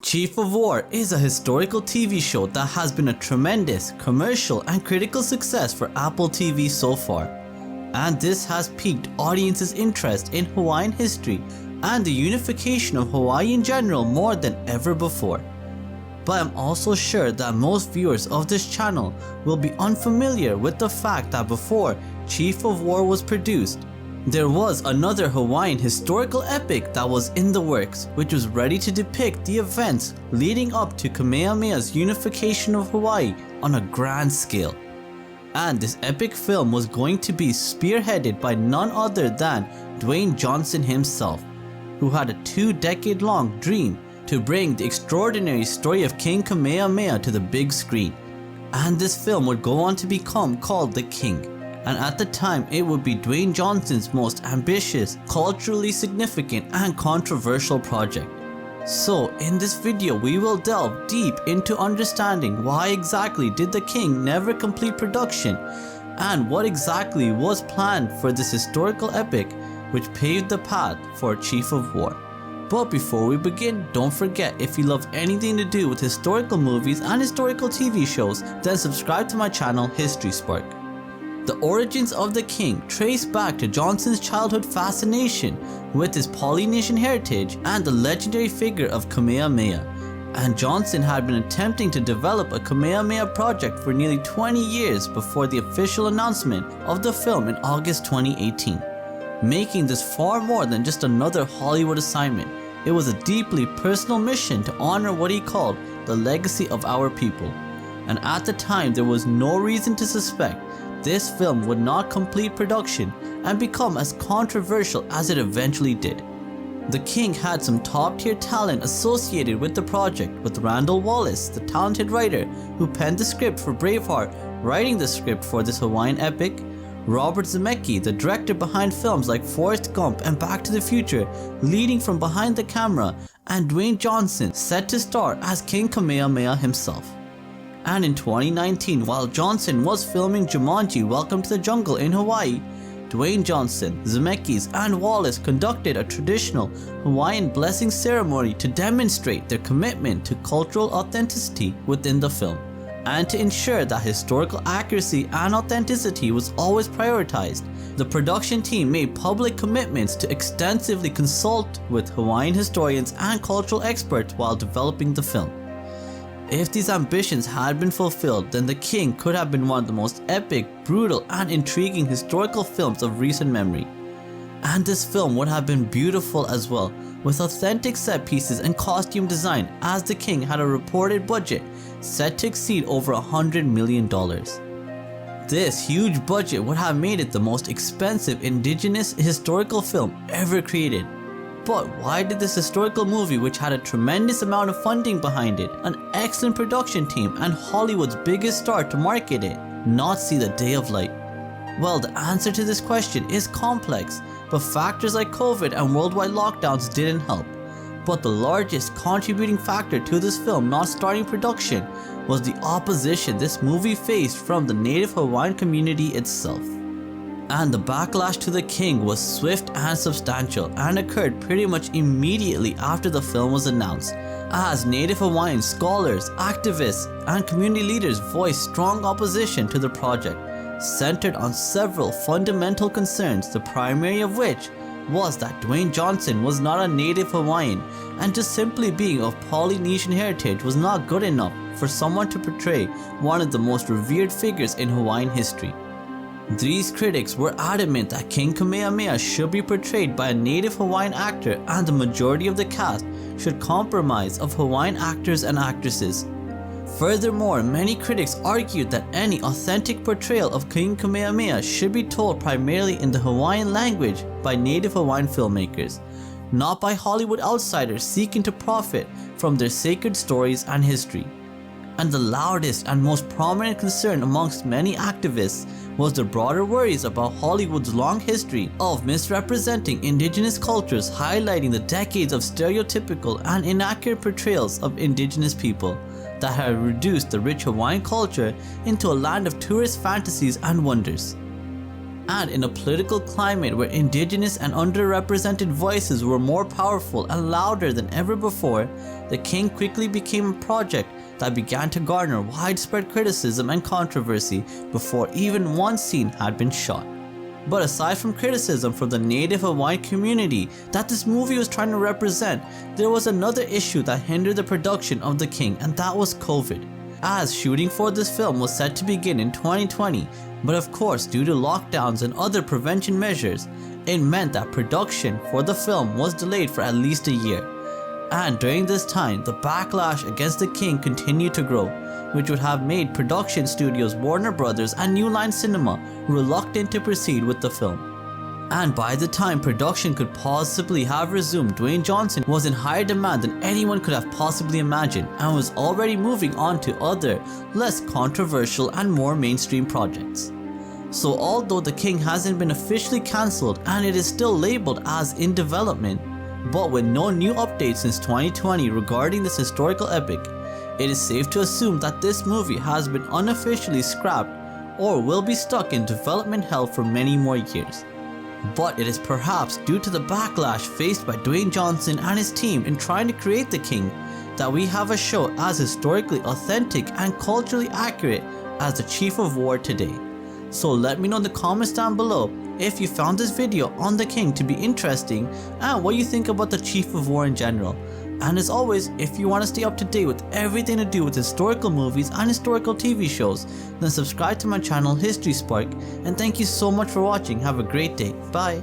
Chief of War is a historical TV show that has been a tremendous commercial and critical success for Apple TV so far, and this has piqued audiences' interest in Hawaiian history and the unification of Hawaii in general more than ever before. But I'm also sure that most viewers of this channel will be unfamiliar with the fact that before Chief of War was produced, there was another Hawaiian historical epic that was in the works, which was ready to depict the events leading up to Kamehameha's unification of Hawaii on a grand scale. And this epic film was going to be spearheaded by none other than Dwayne Johnson himself, who had a 2-decade-long dream to bring the extraordinary story of King Kamehameha to the big screen. And this film would go on to become called The King. And at the time, it would be Dwayne Johnson's most ambitious, culturally significant and controversial project. So in this video, we will delve deep into understanding why exactly did The King never complete production, and what exactly was planned for this historical epic which paved the path for Chief of War. But before we begin, don't forget, if you love anything to do with historical movies and historical TV shows, then subscribe to my channel History Spark. The origins of The King trace back to Johnson's childhood fascination with his Polynesian heritage and the legendary figure of Kamehameha, and Johnson had been attempting to develop a Kamehameha project for nearly 20 years before the official announcement of the film in August 2018. Making this far more than just another Hollywood assignment, it was a deeply personal mission to honor what he called the legacy of our people. And at the time, there was no reason to suspect this film would not complete production and become as controversial as it eventually did. The King had some top-tier talent associated with the project, with Randall Wallace, the talented writer who penned the script for Braveheart, writing the script for this Hawaiian epic, Robert Zemeckis, the director behind films like Forrest Gump and Back to the Future, leading from behind the camera, and Dwayne Johnson, set to star as King Kamehameha himself. And in 2019, while Johnson was filming Jumanji: Welcome to the Jungle in Hawaii, Dwayne Johnson, Zemeckis, and Wallace conducted a traditional Hawaiian blessing ceremony to demonstrate their commitment to cultural authenticity within the film, and to ensure that historical accuracy and authenticity was always prioritized. The production team made public commitments to extensively consult with Hawaiian historians and cultural experts while developing the film. If these ambitions had been fulfilled, then The King could have been one of the most epic, brutal, and intriguing historical films of recent memory. And this film would have been beautiful as well, with authentic set pieces and costume design, as The King had a reported budget set to exceed over $100 million. This huge budget would have made it the most expensive indigenous historical film ever created. But why did this historical movie, which had a tremendous amount of funding behind it, an excellent production team, and Hollywood's biggest star to market it, not see the day of light? Well, the answer to this question is complex, but factors like COVID and worldwide lockdowns didn't help. But the largest contributing factor to this film not starting production was the opposition this movie faced from the native Hawaiian community itself. And the backlash to The King was swift and substantial, and occurred pretty much immediately after the film was announced, as native Hawaiian scholars, activists, and community leaders voiced strong opposition to the project, centered on several fundamental concerns, the primary of which was that Dwayne Johnson was not a native Hawaiian, and just simply being of Polynesian heritage was not good enough for someone to portray one of the most revered figures in Hawaiian history. These critics were adamant that King Kamehameha should be portrayed by a native Hawaiian actor, and the majority of the cast should comprise of Hawaiian actors and actresses. Furthermore, many critics argued that any authentic portrayal of King Kamehameha should be told primarily in the Hawaiian language by native Hawaiian filmmakers, not by Hollywood outsiders seeking to profit from their sacred stories and history. And the loudest and most prominent concern amongst many activists was the broader worries about Hollywood's long history of misrepresenting indigenous cultures, highlighting the decades of stereotypical and inaccurate portrayals of indigenous people that had reduced the rich Hawaiian culture into a land of tourist fantasies and wonders. And in a political climate where indigenous and underrepresented voices were more powerful and louder than ever before, The King quickly became a project that began to garner widespread criticism and controversy before even one scene had been shot. But aside from criticism from the native Hawaiian community that this movie was trying to represent, there was another issue that hindered the production of The King, and that was COVID. As shooting for this film was set to begin in 2020, but of course due to lockdowns and other prevention measures, it meant that production for the film was delayed for at least a year. And during this time, the backlash against The King continued to grow, which would have made production studios Warner Brothers and New Line Cinema reluctant to proceed with the film. And by the time production could possibly have resumed, Dwayne Johnson was in higher demand than anyone could have possibly imagined and was already moving on to other, less controversial and more mainstream projects. So although The King hasn't been officially cancelled and it is still labeled as in development, but with no new updates since 2020 regarding this historical epic, it is safe to assume that this movie has been unofficially scrapped or will be stuck in development hell for many more years. But it is perhaps due to the backlash faced by Dwayne Johnson and his team in trying to create The King that we have a show as historically authentic and culturally accurate as The Chief of War today. So let me know in the comments down below if you found this video on The King to be interesting and what you think about The Chief of War in general. And as always, if you want to stay up to date with everything to do with historical movies and historical TV shows, then subscribe to my channel History Spark, and thank you so much for watching. Have a great day. Bye.